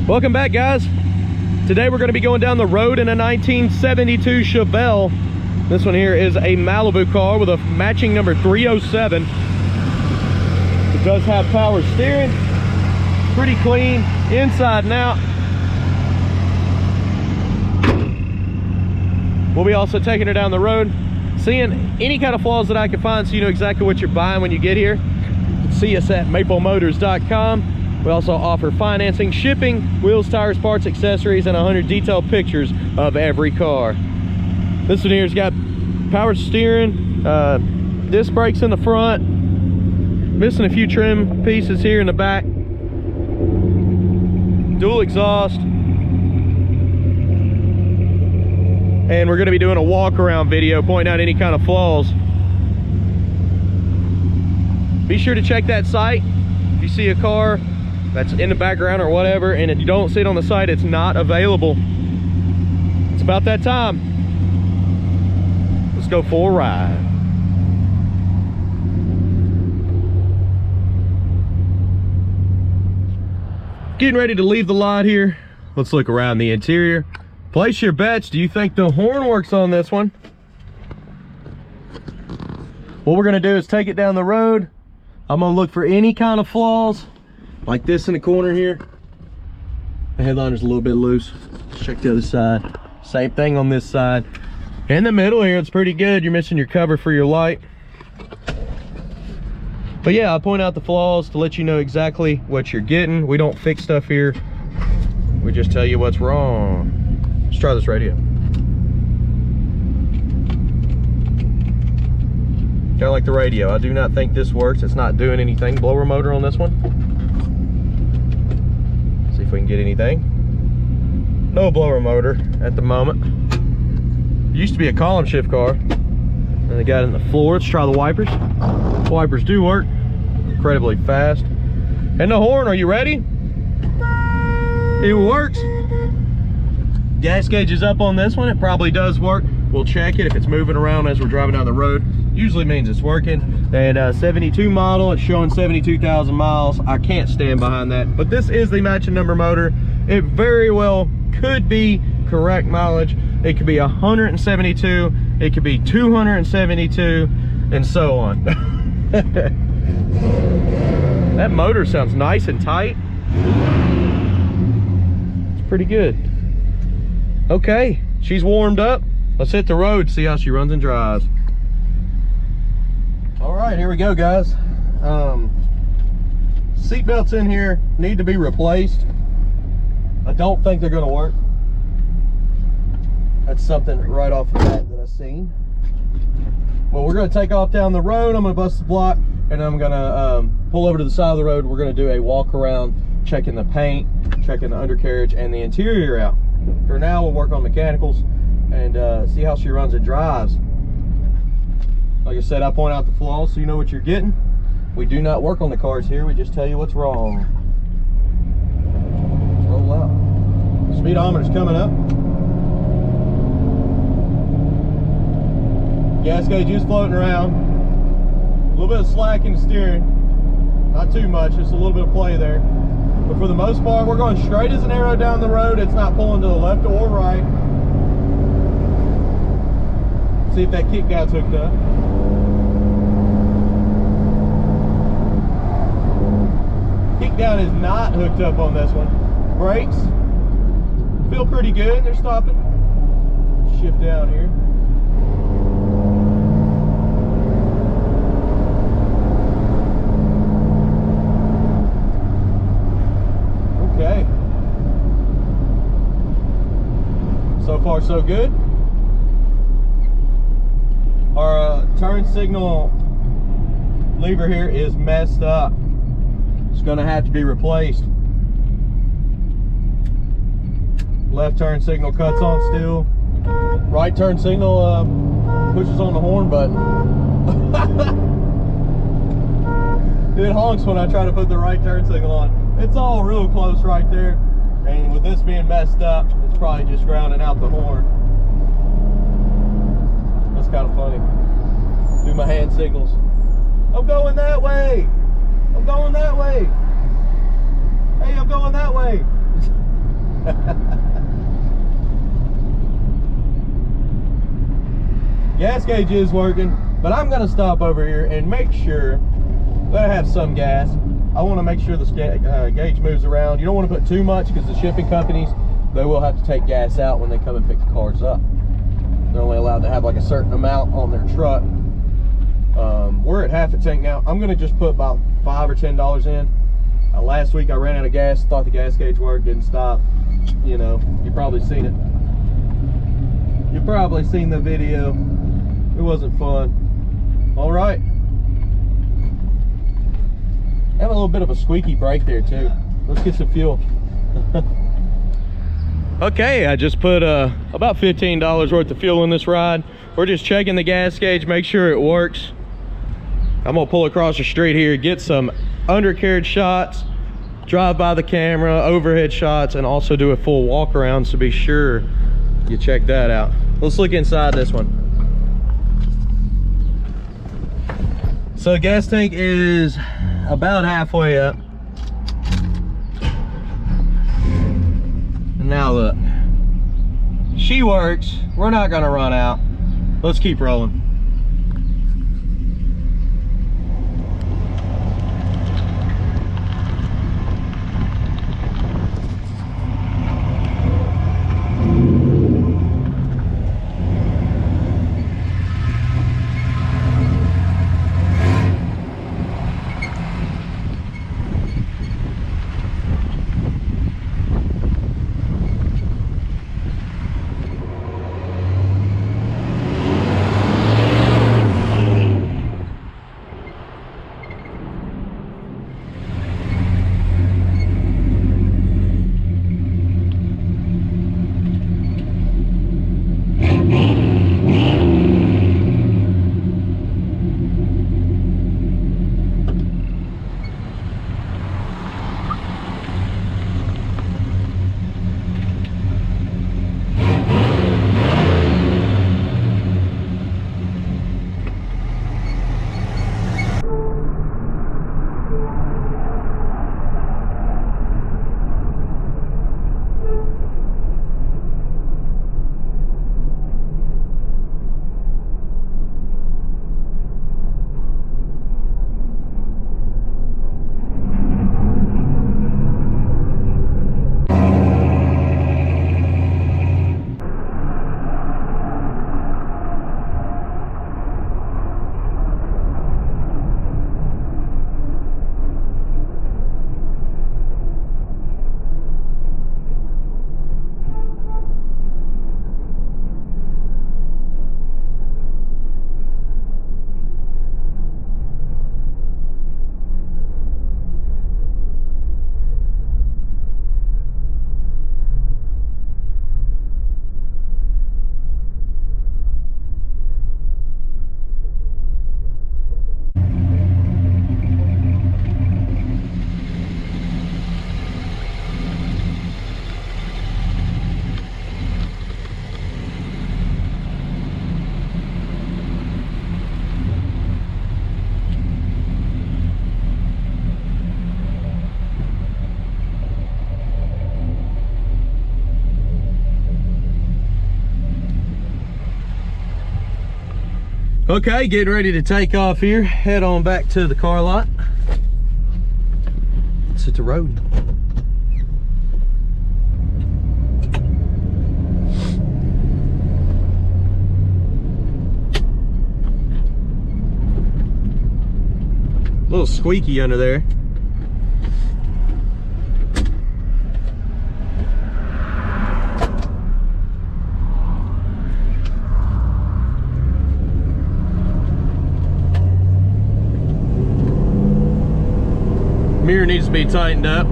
Welcome back, guys. Today we're going to be going down the road in a 1972 Chevelle. This one here is a Malibu car with a matching number 307. It does have power steering, pretty clean inside and out. We'll be also taking her down the road, seeing any kind of flaws that I can find so you know exactly what you're buying when you get here. You can see us at maplemotors.com. We also offer financing, shipping, wheels, tires, parts, accessories, and 100 detailed pictures of every car. This one here's got power steering, disc brakes in the front, missing a few trim pieces here in the back, dual exhaust, and we're going to be doing a walk around video pointing out any kind of flaws. Be sure to check that site. If you see a car that's in the background or whatever, and if you don't see it on the site, it's not available. It's about that time. Let's go for a ride. Getting ready to leave the lot here. Let's look around the interior. Place your bets. Do you think the horn works on this one? What we're gonna do is take it down the road. I'm gonna look for any kind of flaws, like this in the corner here. The headliner's a little bit loose. Let's check the other side. Same thing on this side. In the middle here, it's pretty good. You're missing your cover for your light. But yeah, I'll point out the flaws to let you know exactly what you're getting. We don't fix stuff here. We just tell you what's wrong. Let's try this radio. Kind of like the radio. I do not think this works. It's not doing anything. Blower motor on this one. See if we can get anything. No blower motor at the moment. It used to be a column shift car. And they got it in the floor. Let's try the wipers. The wipers do work incredibly fast. And the horn, are you ready? It works. Gas gauge is up on this one. It probably does work. We'll check it if it's moving around as we're driving down the road. Usually means it's working. And 72 model, it's showing 72,000 miles. I can't stand behind that, but this is the matching number motor. It very well could be correct mileage. It could be 172, it could be 272, and so on. That motor sounds nice and tight. It's pretty good. Okay, she's warmed up. Let's hit the road, see how she runs and drives. All right, here we go, guys. Seat belts in here need to be replaced. I don't think they're gonna work. That's something right off the bat that I've seen. Well, we're gonna take off down the road. I'm gonna bust the block, and I'm gonna pull over to the side of the road. We're gonna do a walk around, checking the paint, checking the undercarriage and the interior out. For now, we'll work on mechanicals and see how she runs and drives. Like I said, I point out the flaws so you know what you're getting. We do not work on the cars here. We just tell you what's wrong. Let's roll out. Speedometer's coming up. Gas gauge is floating around. A little bit of slack in the steering. Not too much, just a little bit of play there. But for the most part, we're going straight as an arrow down the road. It's not pulling to the left or right. See if that kick down's hooked up. Kick down is not hooked up on this one. Brakes feel pretty good. They're stopping. Shift down here. Okay. So far, so good. Our turn signal lever here is messed up. It's gonna have to be replaced. Left turn signal cuts on still. Right turn signal pushes on the horn button. It honks when I try to put the right turn signal on. It's all real close right there. And with this being messed up, it's probably just grounding out the horn. That's kind of funny. Do my hand signals. I'm going that way. I'm going that way. Hey, I'm going that way. Gas gauge is working, but I'm gonna stop over here and make sure that I have some gas. I want to make sure the gauge moves around. You don't want to put too much because the shipping companies, they will have to take gas out when they come and pick the cars up. They're only allowed to have like a certain amount on their truck. We're at half a tank now. I'm gonna just put about $5 or $10 in. Last week I ran out of gas, thought the gas gauge worked, didn't stop. You know, you probably seen it. You've probably seen the video. It wasn't fun. All right. I have a little bit of a squeaky brake there too. Let's get some fuel. Okay, I just put about $15 worth of fuel in this ride. We're just checking the gas gauge, make sure it works. I'm gonna pull across the street here, get some undercarriage shots, drive by the camera, overhead shots, and also do a full walk around, so be sure you check that out. Let's look inside this one. So the gas tank is about halfway up. And now look, she works. We're not gonna run out. Let's keep rolling. Okay, getting ready to take off here. Head on back to the car lot. Let's hit the road. A little squeaky under there. Mirror needs to be tightened up.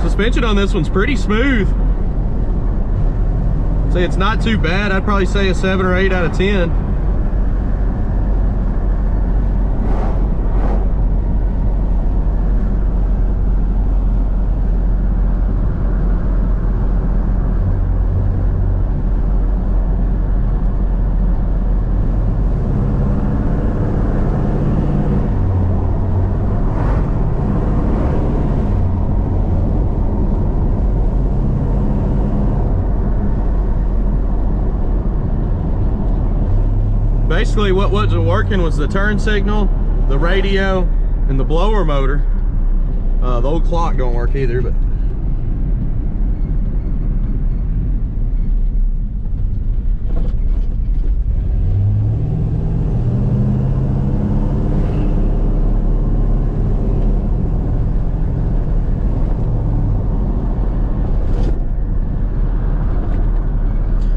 Suspension on this one's pretty smooth. Say it's not too bad. I'd probably say a 7 or 8 out of 10. Basically what wasn't working was the turn signal, the radio, and the blower motor. The old clock don't work either, but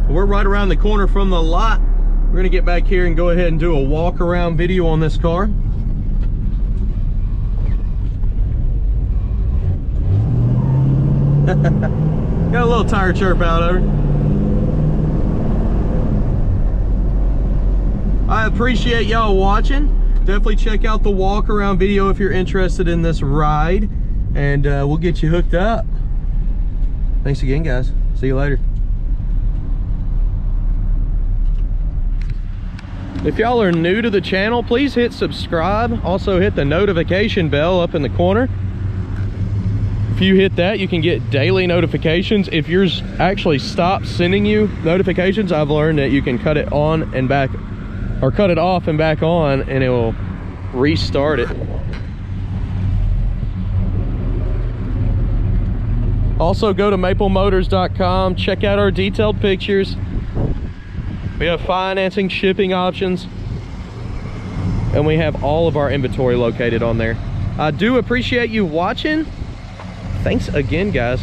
we're right around the corner from the lot. We're gonna get back here and go ahead and do a walk around video on this car. Got a little tire chirp out of her. I appreciate y'all watching. Definitely check out the walk around video if you're interested in this ride, and we'll get you hooked up. Thanks again, guys. See you later. If y'all are new to the channel, please hit subscribe. Also hit the notification bell up in the corner. If you hit that, you can get daily notifications. If yours actually stops sending you notifications, I've learned that you can cut it on and back, or cut it off and back on, and it will restart it. Also go to maplemotors.com, check out our detailed pictures. We have financing, shipping options, and we have all of our inventory located on there. I do appreciate you watching. Thanks again, guys.